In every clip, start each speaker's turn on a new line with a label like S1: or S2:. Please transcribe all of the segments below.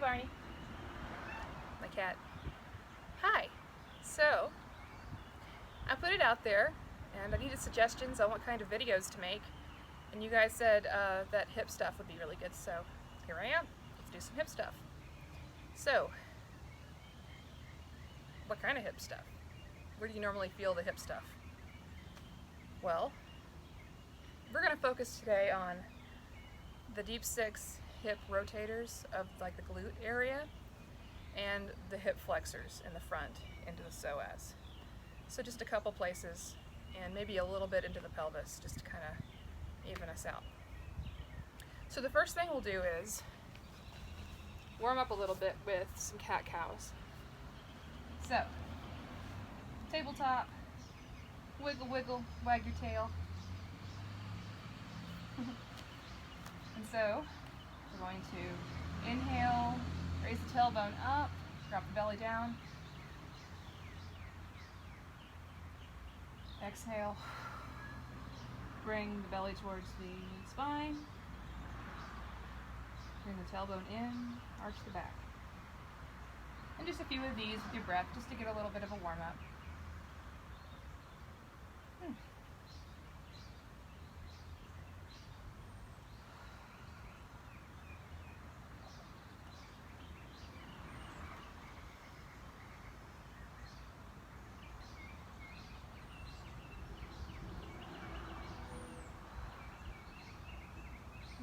S1: Barney. My cat. Hi. So, I put it out there, and I needed suggestions on what kind of videos to make, and you guys said that hip stuff would be really good, so here I am. Let's do some hip stuff. So, what kind of hip stuff? Where do you normally feel the hip stuff? Well, we're going to focus today on the Deep Six hip rotators of like the glute area and the hip flexors in the front into the psoas. So just a couple places and maybe a little bit into the pelvis just to kind of even us out. So the first thing we'll do is warm up a little bit with some cat-cows. So, tabletop, wiggle wiggle, wag your tail. And so, we're going to inhale, raise the tailbone up, drop the belly down. Exhale, bring the belly towards the spine. Bring the tailbone in, arch the back. And just a few of these with your breath, just to get a little bit of a warm up.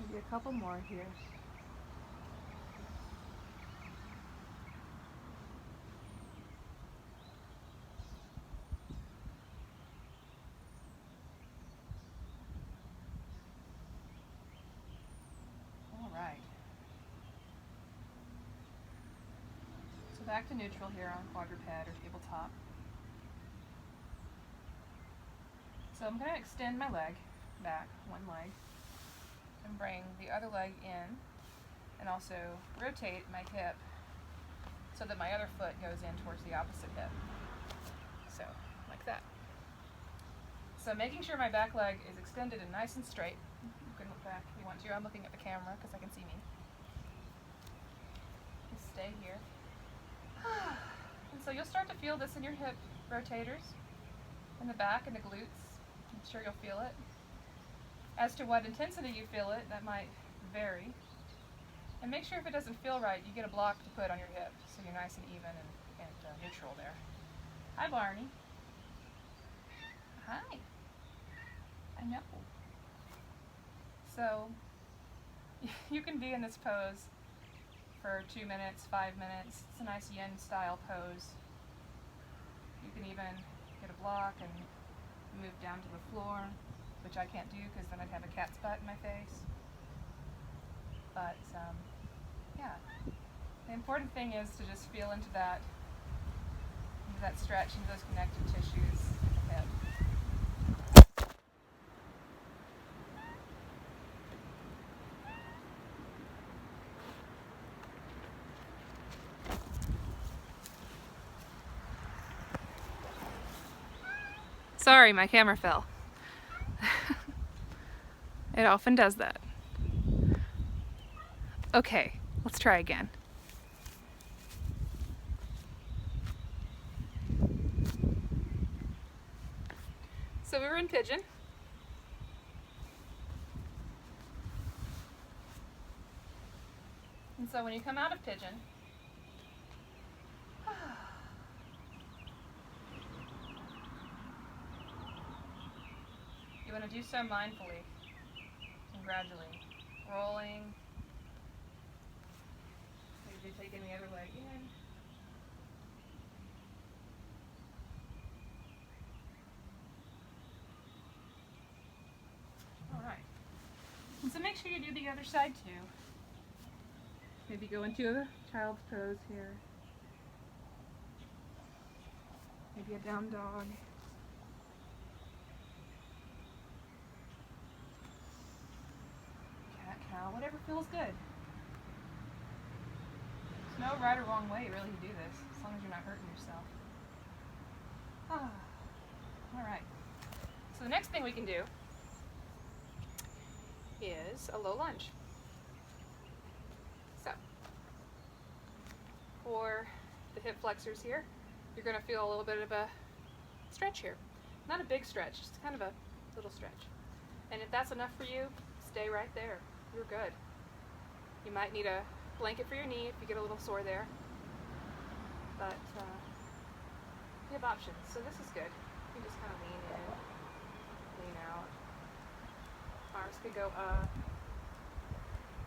S1: Maybe a couple more here. All right. So back to neutral here on quadruped or tabletop. So I'm going to extend my leg back, one leg, and bring the other leg in, and also rotate my hip so that my other foot goes in towards the opposite hip. So, like that. So making sure my back leg is extended and nice and straight. You can look back if you want to. I'm looking at the camera because I can see me. Just stay here. And so you'll start to feel this in your hip rotators, in the back and the glutes. I'm sure you'll feel it. As to what intensity you feel it, that might vary. And make sure if it doesn't feel right, you get a block to put on your hip so you're nice and even and neutral there. Hi, Barney. Hi. I know. So, you can be in this pose for 2 minutes, 5 minutes. It's a nice yin style pose. You can even get a block and move down to the floor, which I can't do because then I'd have a cat's butt in my face. But, yeah. The important thing is to just feel into that stretch, into those connective tissues in the hip. Sorry, my camera fell. It often does that. Okay, let's try again. So we were in pigeon. And so when you come out of pigeon, you want to do so mindfully and gradually, rolling. Maybe taking the other leg in. All right. And so make sure you do the other side too. Maybe go into a child's pose here. Maybe a down dog. Cat cow, whatever feels good. There's no right or wrong way really to do this, as long as you're not hurting yourself. Alright. So the next thing we can do is a low lunge. So, for the hip flexors here, you're going to feel a little bit of a stretch here. Not a big stretch, just kind of a little stretch. And if that's enough for you, stay right there. You're good. You might need a blanket for your knee if you get a little sore there. But you have options, so this is good. You can just kind of lean in, lean out. Arms could go up.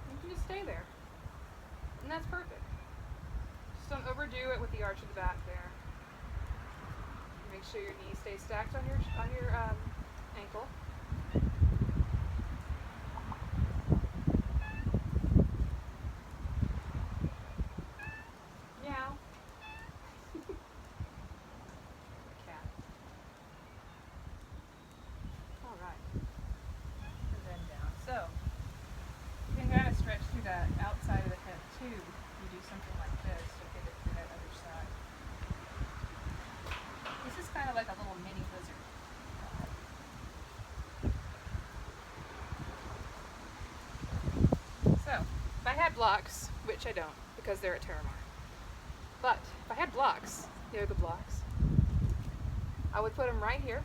S1: You can just stay there. And that's perfect. Just don't overdo it with the arch of the back there. Make sure your knee stays stacked on your ankle. Meow. Cat. All right. And then down. So you can kind of stretch through that outside of the hip too. You do something like this to get it through that other side. This is kind of like a little mini lizard. So, if I had blocks, which I don't because they're at Terramar, but if I had blocks, yoga blocks, I would put them right here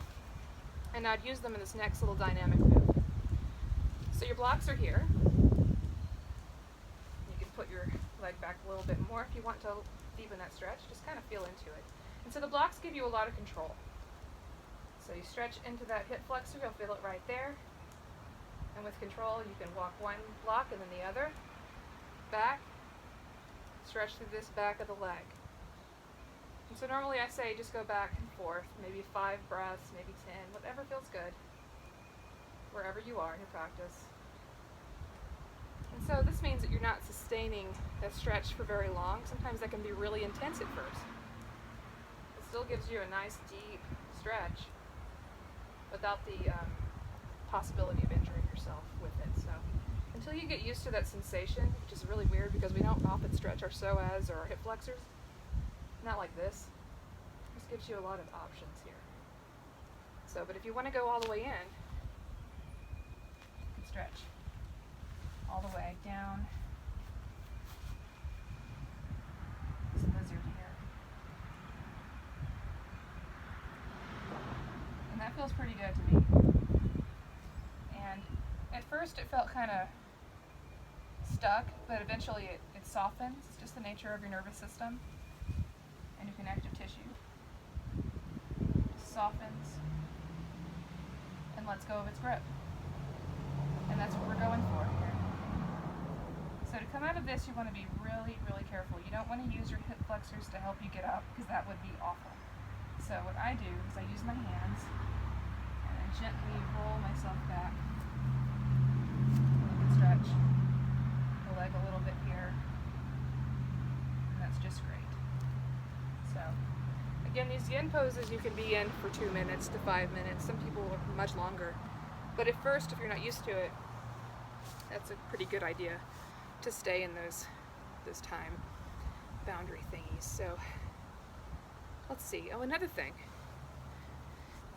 S1: and I'd use them in this next little dynamic move. So your blocks are here. You can put your leg back a little bit more if you want to deepen that stretch. Just kind of feel into it. And so the blocks give you a lot of control. So you stretch into that hip flexor, you'll feel it right there. And with control, you can walk one block and then the other. Back. Stretch through this back of the leg. And so normally I say just go back and forth, maybe 5 breaths, maybe 10, whatever feels good, wherever you are in your practice. And so this means that you're not sustaining that stretch for very long. Sometimes that can be really intense at first. It still gives you a nice deep stretch without the possibility of injuring yourself with it. So until you get used to that sensation, which is really weird because we don't often stretch our psoas or our hip flexors, not like this. This gives you a lot of options here. So, but if you want to go all the way in, you can stretch all the way down this lizard here. And that feels pretty good to me. And at first it felt kind of stuck, but eventually it softens. It's just the nature of your nervous system and your connective tissue. Just softens and lets go of its grip. And that's what we're going for here. So to come out of this, you want to be really, really careful. You don't want to use your hip flexors to help you get up because that would be awful. So what I do is I use my hands and I gently roll myself back. You can stretch the leg a little bit here. And that's just great. So again, these yin poses you can be in for 2 minutes to 5 minutes. Some people are much longer. But at first, if you're not used to it, that's a pretty good idea to stay in those time boundary thingies. So let's see. Oh, another thing.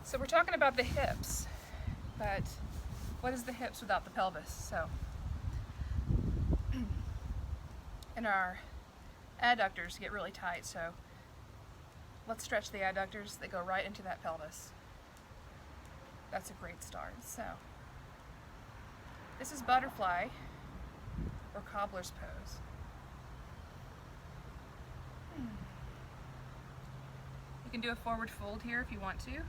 S1: So we're talking about the hips, but what is the hips without the pelvis? So and our adductors get really tight, so let's stretch the adductors. They go right into that pelvis. That's a great start. So this is butterfly or cobbler's pose. You can do a forward fold here if you want to.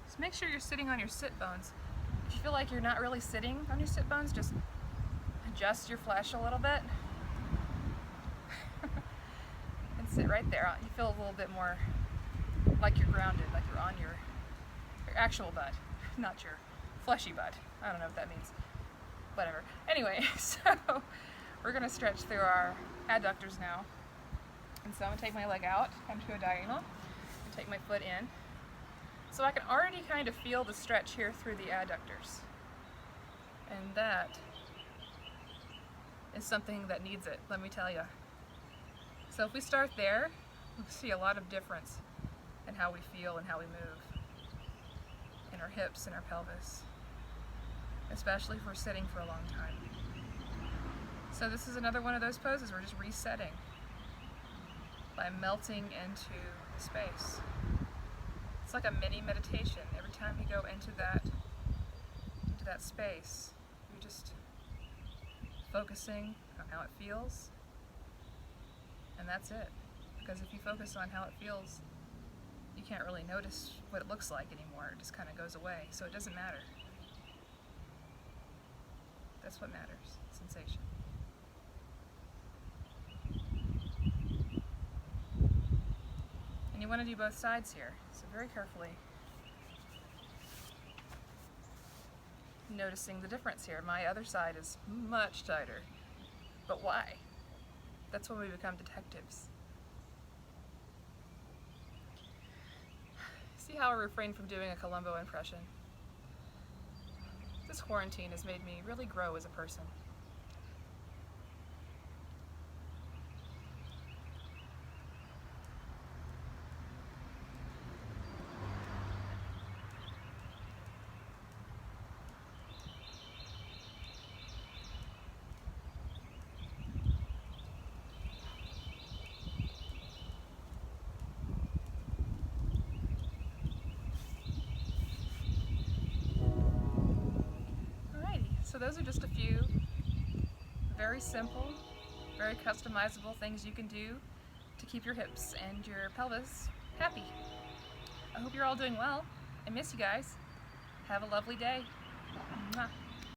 S1: Just make sure you're sitting on your sit bones. If you feel like you're not really sitting on your sit bones, just adjust your flesh a little bit and sit right there. You feel a little bit more like you're grounded, like you're on your actual butt, not your fleshy butt. I don't know what that means. Whatever. Anyway, so we're going to stretch through our adductors now. And so I'm going to take my leg out, come to a diagonal, and take my foot in. So I can already kind of feel the stretch here through the adductors. And that is something that needs it, let me tell you. So if we start there, we'll see a lot of difference in how we feel and how we move in our hips and our pelvis, especially if we're sitting for a long time. So this is another one of those poses. We're just resetting by melting into the space. It's like a mini meditation. Every time you go into that space, you're just focusing on how it feels, and that's it. Because if you focus on how it feels, you can't really notice what it looks like anymore. It just kind of goes away, so it doesn't matter. That's what matters, sensation. And you want to do both sides here, so very carefully noticing the difference here. My other side is much tighter, but why? That's when we become detectives. See how I refrain from doing a Columbo impression? This quarantine has made me really grow as a person. So those are just a few very simple, very customizable things you can do to keep your hips and your pelvis happy. I hope you're all doing well. I miss you guys. Have a lovely day. Mwah.